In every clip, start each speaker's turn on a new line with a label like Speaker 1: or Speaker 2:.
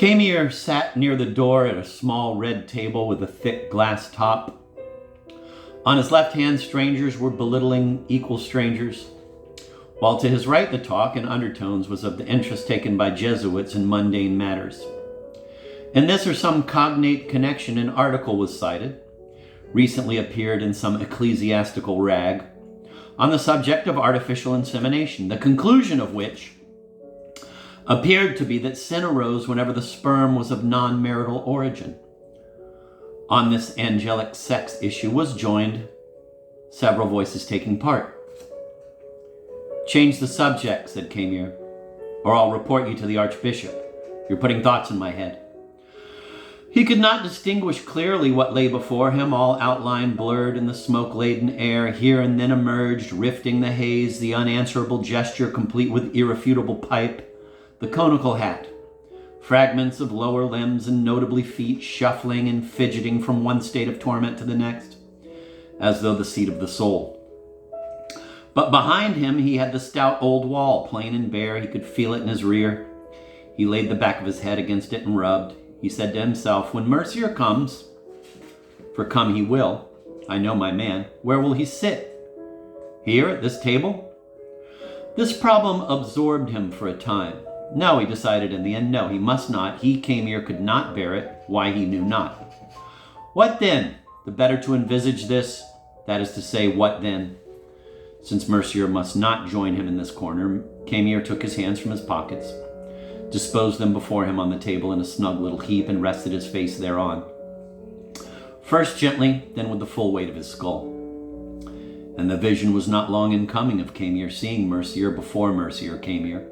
Speaker 1: Camier sat near the door at a small red table with a thick glass top. On his left hand, strangers were belittling equal strangers, while to his right the talk in undertones was of the interest taken by Jesuits in mundane matters. In this or some cognate connection, an article was cited, recently appeared in some ecclesiastical rag, on the subject of artificial insemination, the conclusion of which appeared to be that sin arose whenever the sperm was of non-marital origin. On this angelic sex issue was joined several voices taking part. "Change the subject," said Camier, "or I'll report you to the Archbishop. You're putting thoughts in my head." He could not distinguish clearly what lay before him, all outline blurred in the smoke-laden air. Here and then emerged, rifting the haze, the unanswerable gesture complete with irrefutable pipe, the conical hat, fragments of lower limbs and notably feet shuffling and fidgeting from one state of torment to the next, as though the seat of the soul. But behind him he had the stout old wall, plain and bare. He could feel it in his rear. He laid the back of his head against it and rubbed. He said to himself, "When Mercier comes, for come he will, I know my man, where will he sit? Here at this table?" This problem absorbed him for a time. No, he decided in the end, no, he must not. He, Camier, could not bear it. Why, he knew not. What then? The better to envisage this, that is to say, what then? Since Mercier must not join him in this corner, Camier took his hands from his pockets, disposed them before him on the table in a snug little heap, and rested his face thereon. First gently, then with the full weight of his skull. And the vision was not long in coming of Camier seeing Mercier before Mercier Camier,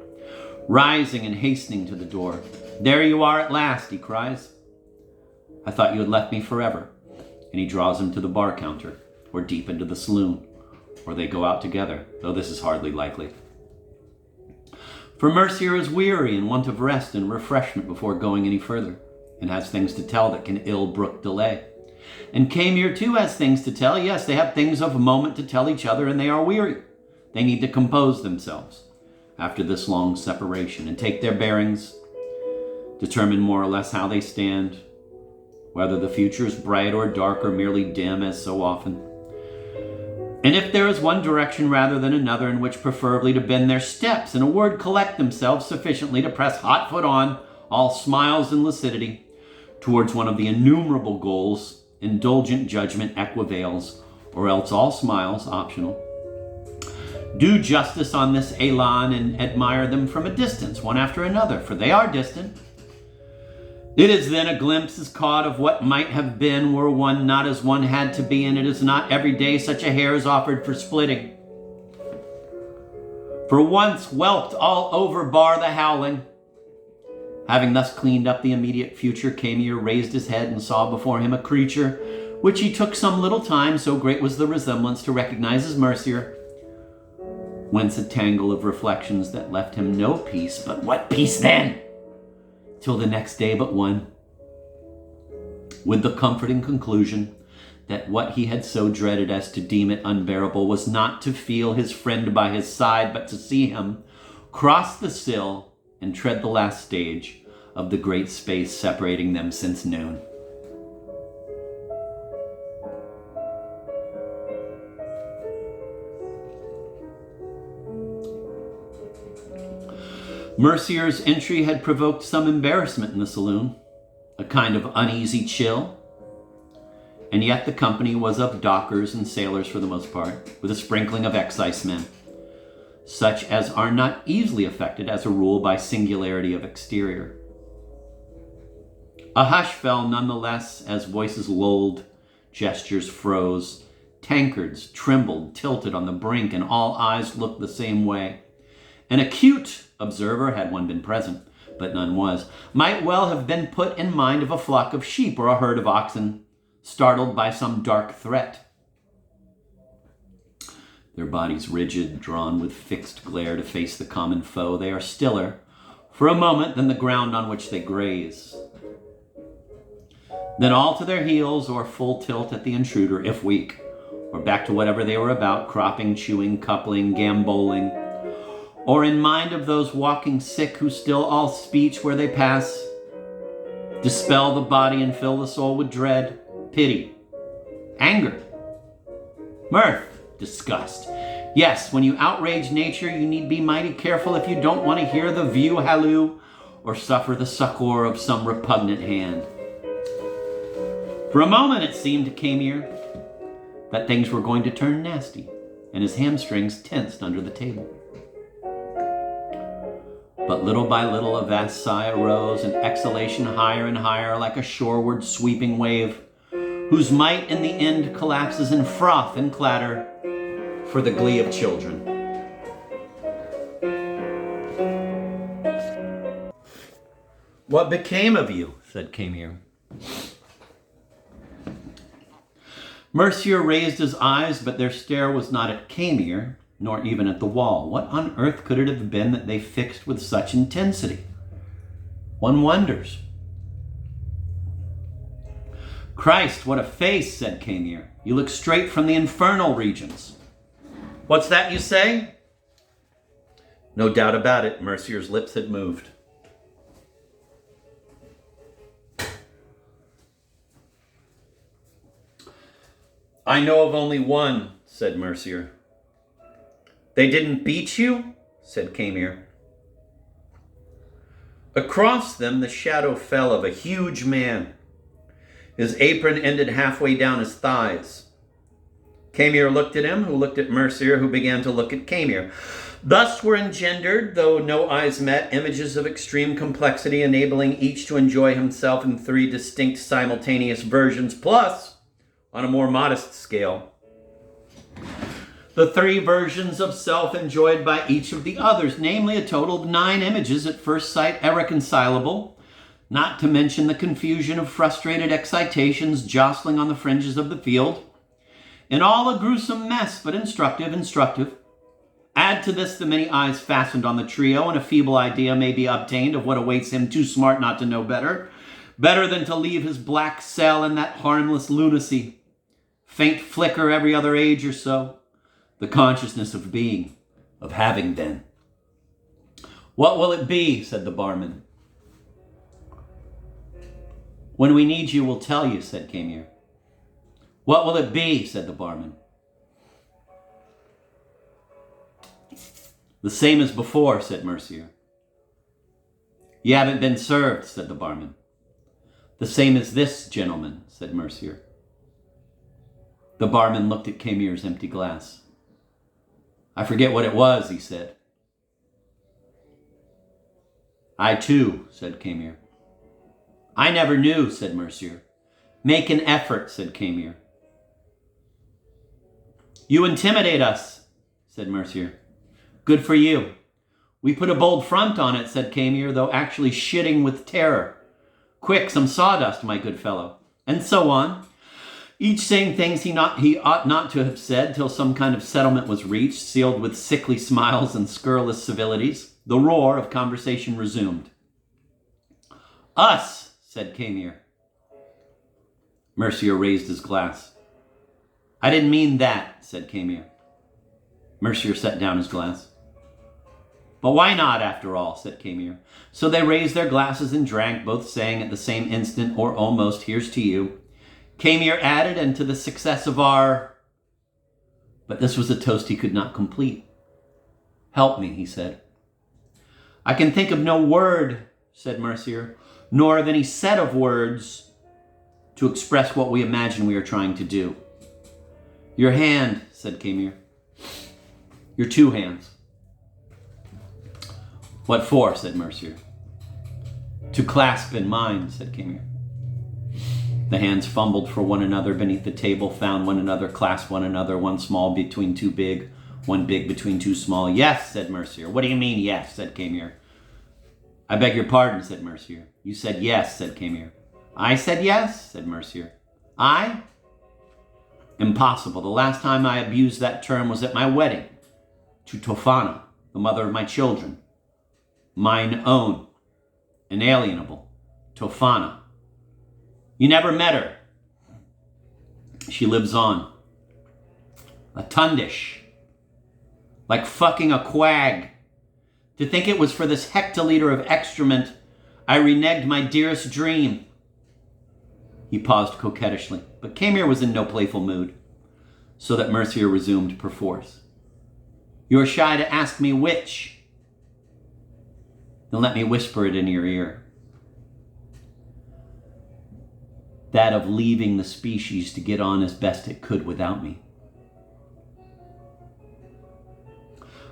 Speaker 1: rising and hastening to the door. "There you are at last," he cries. "I thought you had left me forever." And he draws him to the bar counter, or deep into the saloon, or they go out together, though this is hardly likely. For Mercier is weary and want of rest and refreshment before going any further, and has things to tell that can ill brook delay. And Camier too has things to tell. Yes, they have things of moment to tell each other, and they are weary. They need to compose themselves after this long separation and take their bearings, determine more or less how they stand, whether the future is bright or dark or merely dim as so often. And if there is one direction rather than another in which preferably to bend their steps, in a word, collect themselves sufficiently to press hot foot on, all smiles and lucidity, towards one of the innumerable goals indulgent judgment equivails, or else all smiles optional. Do justice on this elan and admire them from a distance, one after another, for they are distant. It is then a glimpse is caught of what might have been were one not as one had to be, and it is not every day such a hair is offered for splitting. For once whelped all over bar the howling. Having thus cleaned up the immediate future, Camier raised his head and saw before him a creature which he took some little time, so great was the resemblance, to recognize as Mercier. Whence a tangle of reflections that left him no peace, but what peace then? Till the next day but one, with the comforting conclusion that what he had so dreaded as to deem it unbearable was not to feel his friend by his side, but to see him cross the sill and tread the last stage of the great space separating them since noon. Mercier's entry had provoked some embarrassment in the saloon, a kind of uneasy chill, and yet the company was of dockers and sailors for the most part, with a sprinkling of excisemen, such as are not easily affected as a rule by singularity of exterior. A hush fell nonetheless as voices lulled, gestures froze, tankards trembled, tilted on the brink, and all eyes looked the same way. An acute observer, had one been present, but none was, might well have been put in mind of a flock of sheep or a herd of oxen, startled by some dark threat. Their bodies rigid, drawn with fixed glare to face the common foe, they are stiller for a moment than the ground on which they graze. Then all to their heels, or full tilt at the intruder, if weak, or back to whatever they were about, cropping, chewing, coupling, gamboling, or in mind of those walking sick who still all speech where they pass, dispel the body and fill the soul with dread, pity, anger, mirth, disgust. Yes, when you outrage nature, you need be mighty careful if you don't want to hear the view halloo or suffer the succor of some repugnant hand. For a moment it seemed to Camier that things were going to turn nasty, and his hamstrings tensed under the table. But little by little a vast sigh arose, an exhalation higher and higher like a shoreward sweeping wave, whose might in the end collapses in froth and clatter for the glee of children. "What became of you?" said Camier. Mercier raised his eyes, but their stare was not at Camier, nor even at the wall. What on earth could it have been that they fixed with such intensity? One wonders. "Christ, what a face," said Camier. "You look straight from the infernal regions." "What's that you say?" No doubt about it, Mercier's lips had moved. "I know of only one," said Mercier. "They didn't beat you?" said Camier. Across them the shadow fell of a huge man. His apron ended halfway down his thighs. Camier looked at him, who looked at Mercier, who began to look at Camier. Thus were engendered, though no eyes met, images of extreme complexity, enabling each to enjoy himself in three distinct simultaneous versions, plus, on a more modest scale, the three versions of self enjoyed by each of the others, namely a total of 9 images at first sight irreconcilable, not to mention the confusion of frustrated excitations jostling on the fringes of the field. In all a gruesome mess, but instructive. Add to this the many eyes fastened on the trio, and a feeble idea may be obtained of what awaits him too smart not to know better than to leave his black cell in that harmless lunacy. Faint flicker every other age or so, the consciousness of being, of having been. "What will it be?" said the barman. "When we need you, we'll tell you," said Camier. "What will it be?" said the barman. "The same as before," said Mercier. "You haven't been served," said the barman. "The same as this, gentleman," said Mercier. The barman looked at Camier's empty glass. "I forget what it was," he said. "I too," said Camier. "I never knew," said Mercier. "Make an effort," said Camier. "You intimidate us," said Mercier. "Good for you." "We put a bold front on it," said Camier, though actually shitting with terror. "Quick, some sawdust, my good fellow." And so on, each saying things he ought not to have said till some kind of settlement was reached, sealed with sickly smiles and scurrilous civilities. The roar of conversation resumed. "Us," said Camier. Mercier raised his glass. "I didn't mean that," said Camier. Mercier set down his glass. "But why not, after all?" said Camier. So they raised their glasses and drank, both saying at the same instant, or almost, "Here's to you." Camier added, "And to the success of our..." But this was a toast he could not complete. "Help me," he said. "I can think of no word," said Mercier, "nor of any set of words to express what we imagine we are trying to do." "Your hand," said Camier. "Your 2 hands." "What for?" said Mercier. "To clasp in mine," said Camier. The hands fumbled for one another beneath the table, found one another, clasped one another, one small between 2 big, one big between 2 small. "Yes," said Mercier. "What do you mean, yes?" said Camier. "I beg your pardon," said Mercier. "You said yes," said Camier. "I said yes," said Mercier. "I? Impossible. The last time I abused that term was at my wedding to Tofana, the mother of my children. Mine own, inalienable, Tofana. You never met her. She lives on. A tundish. Like fucking a quag. To think it was for this hectoliter of excrement I reneged my dearest dream. He paused coquettishly, but Camier was in no playful mood, so that Mercier resumed perforce. You're shy to ask me which? Then let me whisper it in your ear. That of leaving the species to get on as best it could without me.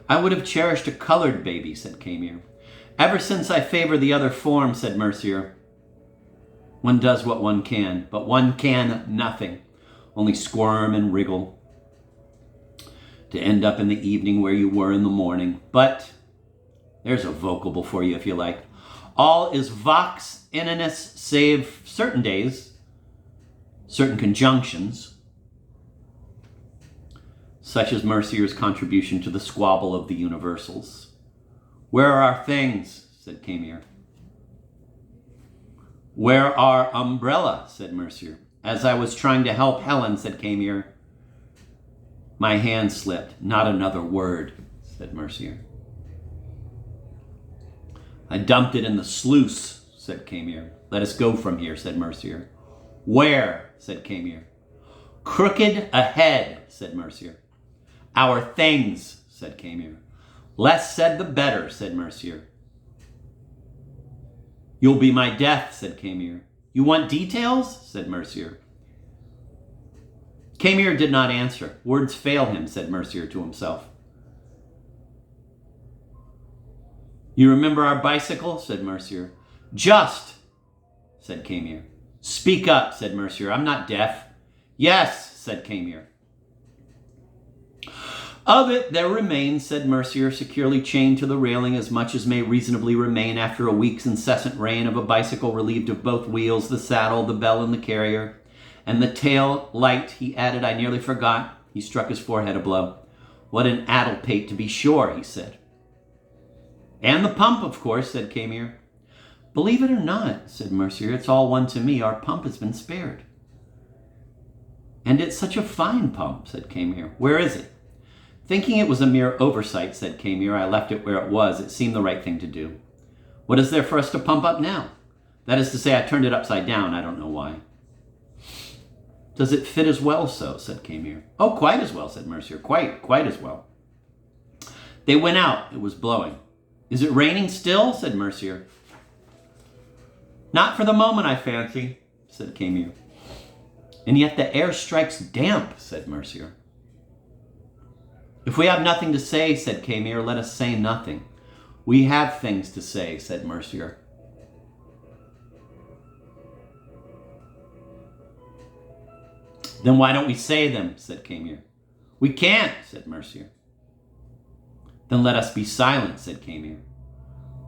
Speaker 1: I would have cherished a colored baby, said Camier. Ever since I favor the other form, said Mercier. One does what one can, but one can nothing, only squirm and wriggle to end up in the evening where you were in the morning. But there's a vocable for you if you like. All is vox inius save certain days, certain conjunctions, such as Mercier's contribution to the squabble of the universals. Where are our things? Said Camier. Where are umbrella? Said Mercier. As I was trying to help Helen, said Camier. My hand slipped. Not another word, said Mercier. I dumped it in the sluice, said Camier. Let us go from here, said Mercier. Where? Said Camier. Crooked ahead, said Mercier. Our things, said Camier. Less said the better, said Mercier. You'll be my death, said Camier. You want details? Said Mercier. Camier did not answer. Words fail him, said Mercier to himself. You remember our bicycle? Said Mercier. Just, said Camier. Speak up, said Mercier. I'm not deaf. Yes, said Camier. Of it there remains, said Mercier, securely chained to the railing as much as may reasonably remain after a week's incessant rain of a bicycle relieved of both wheels, the saddle, the bell, and the carrier. And the tail light, he added, I nearly forgot. He struck his forehead a blow. What an addle-pate, to be sure, he said. And the pump, of course, said Camier. Believe it or not, said Mercier, it's all one to me. Our pump has been spared. And it's such a fine pump, said Camier. Where is it? Thinking it was a mere oversight, said Camier, I left it where it was. It seemed the right thing to do. What is there for us to pump up now? That is to say, I turned it upside down. I don't know why. Does it fit as well so? Said Camier. Oh, quite as well, said Mercier. Quite as well. They went out. It was blowing. Is it raining still? Said Mercier. Not for the moment, I fancy, said Camier. And yet the air strikes damp, said Mercier. If we have nothing to say, said Camier, let us say nothing. We have things to say, said Mercier. Then why don't we say them, said Camier. We can't, said Mercier. Then let us be silent, said Camier.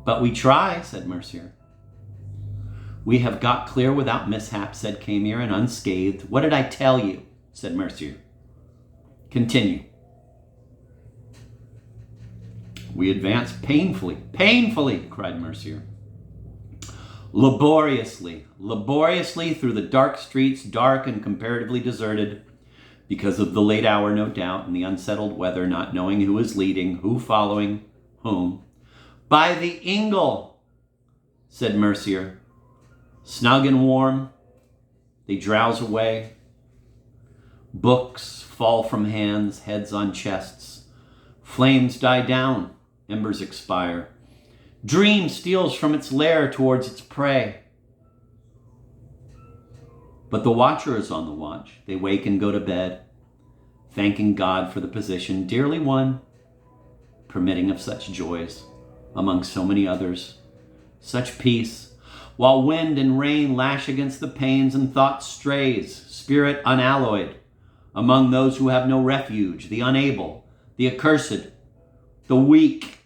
Speaker 1: But we try, said Mercier. We have got clear without mishap, said Camier, and unscathed. What did I tell you? Said Mercier. Continue. We advance painfully, cried Mercier. Laboriously through the dark streets, dark and comparatively deserted, because of the late hour, no doubt, and the unsettled weather, not knowing who is leading, who following whom. By the ingle, said Mercier. Snug and warm, they drowse away. Books fall from hands, heads on chests. Flames die down, embers expire. Dream steals from its lair towards its prey. But the watcher is on the watch. They wake and go to bed, thanking God for the position, dearly won, permitting of such joys, among so many others, such peace, while wind and rain lash against the panes and thought strays, spirit unalloyed, among those who have no refuge, the unable, the accursed, the weak,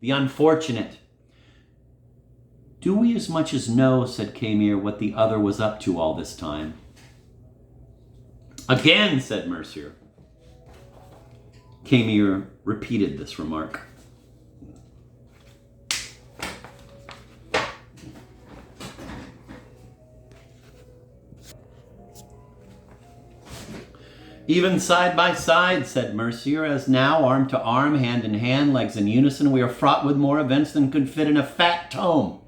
Speaker 1: the unfortunate. Do we as much as know, said Camier, what the other was up to all this time? Again, said Mercier. Camier repeated this remark. Even side by side, said Mercier, as now, arm to arm, hand in hand, legs in unison, we are fraught with more events than could fit in a fat tome.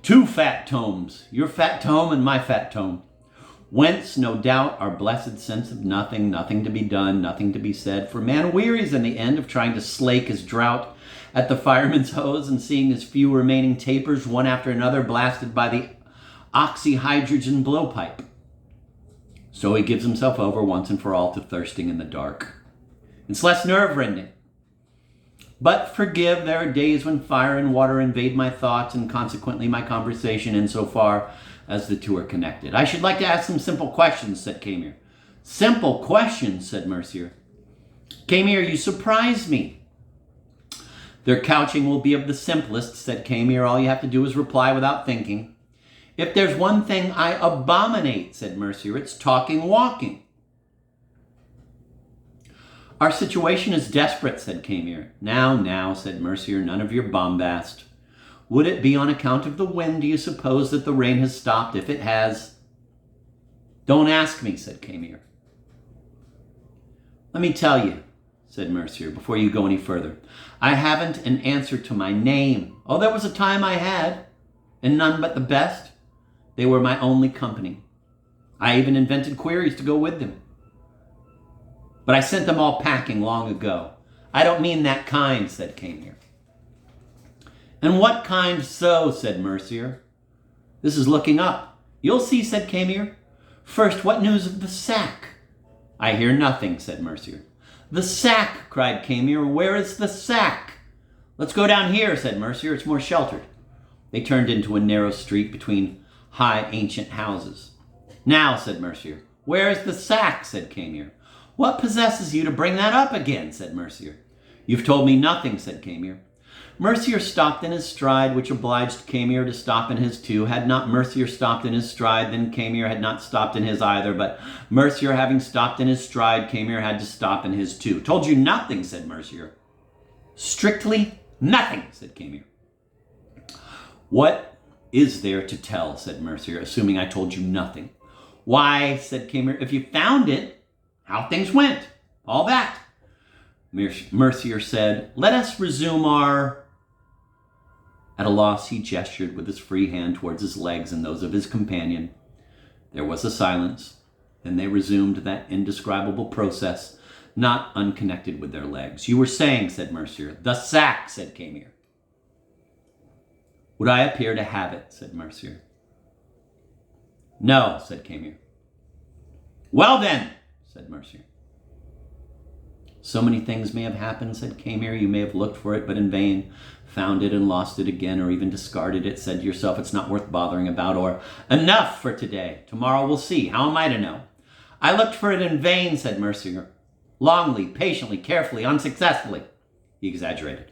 Speaker 1: 2 fat tomes, your fat tome and my fat tome. Whence, no doubt, our blessed sense of nothing, nothing to be done, nothing to be said. For man wearies in the end of trying to slake his drought at the fireman's hose and seeing his few remaining tapers, one after another, blasted by the oxyhydrogen blowpipe. So he gives himself over once and for all to thirsting in the dark. It's less nerve-rending. But forgive, there are days when fire and water invade my thoughts and consequently my conversation insofar as the two are connected. I should like to ask some simple questions, said Camier. Simple questions, said Mercier. Camier, you surprise me. Their couching will be of the simplest, said Camier. All you have to do is reply without thinking. If there's one thing I abominate, said Mercier, it's talking walking. Our situation is desperate, said Camier. Now, said Mercier, none of your bombast. Would it be on account of the wind, do you suppose, that the rain has stopped? If it has, don't ask me, said Camier. Let me tell you, said Mercier, before you go any further. I haven't an answer to my name. Oh, there was a time I had, and none but the best. They were my only company. I even invented queries to go with them. But I sent them all packing long ago. I don't mean that kind, said Camier. And what kind so, said Mercier. This is looking up. You'll see, said Camier. First, what news of the sack? I hear nothing, said Mercier. The sack, cried Camier. Where is the sack? Let's go down here, said Mercier. It's more sheltered. They turned into a narrow street between high ancient houses. Now, said Mercier. Where is the sack? Said Camier. What possesses you to bring that up again? Said Mercier. You've told me nothing, said Camier. Mercier stopped in his stride, which obliged Camier to stop in his too. Had not Mercier stopped in his stride, then Camier had not stopped in his either. But Mercier having stopped in his stride, Camier had to stop in his too. Told you nothing, said Mercier. Strictly nothing, said Camier. What is there to tell, said Mercier, assuming I told you nothing. Why, said Camier, if you found it, how things went, all that. Mercier said, let us resume our... At a loss, he gestured with his free hand towards his legs and those of his companion. There was a silence. Then they resumed that indescribable process, not unconnected with their legs. You were saying, said Mercier. The sack, said Camier. Would I appear to have it, said Mercier. No, said Camier. Well then, said Mercier. So many things may have happened, said Camier. You may have looked for it, but in vain, found it and lost it again, or even discarded it, said to yourself, it's not worth bothering about, or enough for today. Tomorrow we'll see. How am I to know? I looked for it in vain, said Mercier. Longly, patiently, carefully, unsuccessfully. He exaggerated.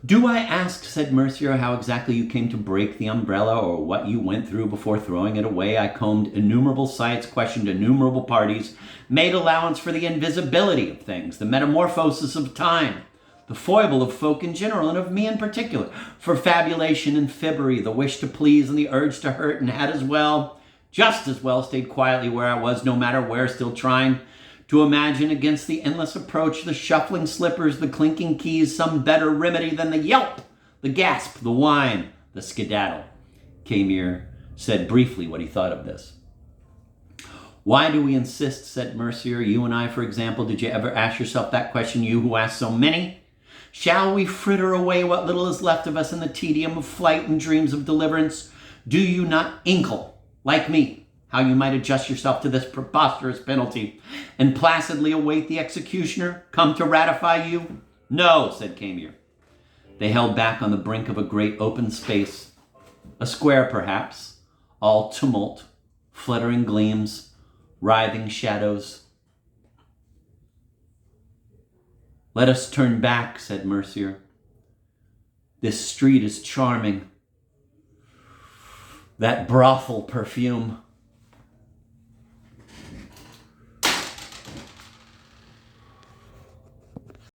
Speaker 1: Do I ask, said Mercier, how exactly you came to break the umbrella, or what you went through before throwing it away? I combed innumerable sights, questioned innumerable parties, made allowance for the invisibility of things, the metamorphosis of time, the foible of folk in general, and of me in particular, for fabulation and fibbery, the wish to please and the urge to hurt, and had just as well stayed quietly where I was, no matter where, still trying to imagine against the endless approach, the shuffling slippers, the clinking keys, some better remedy than the yelp, the gasp, the whine, the skedaddle. Camier said briefly what he thought of this. Why do we insist, said Mercier, you and I, for example, did you ever ask yourself that question, you who ask so many? Shall we fritter away what little is left of us in the tedium of flight and dreams of deliverance? Do you not inkle, like me, how you might adjust yourself to this preposterous penalty and placidly await the executioner come to ratify you? No, said Camier. They held back on the brink of a great open space, a square perhaps, all tumult, fluttering gleams, writhing shadows. Let us turn back, said Mercier. This street is charming. That brothel perfume.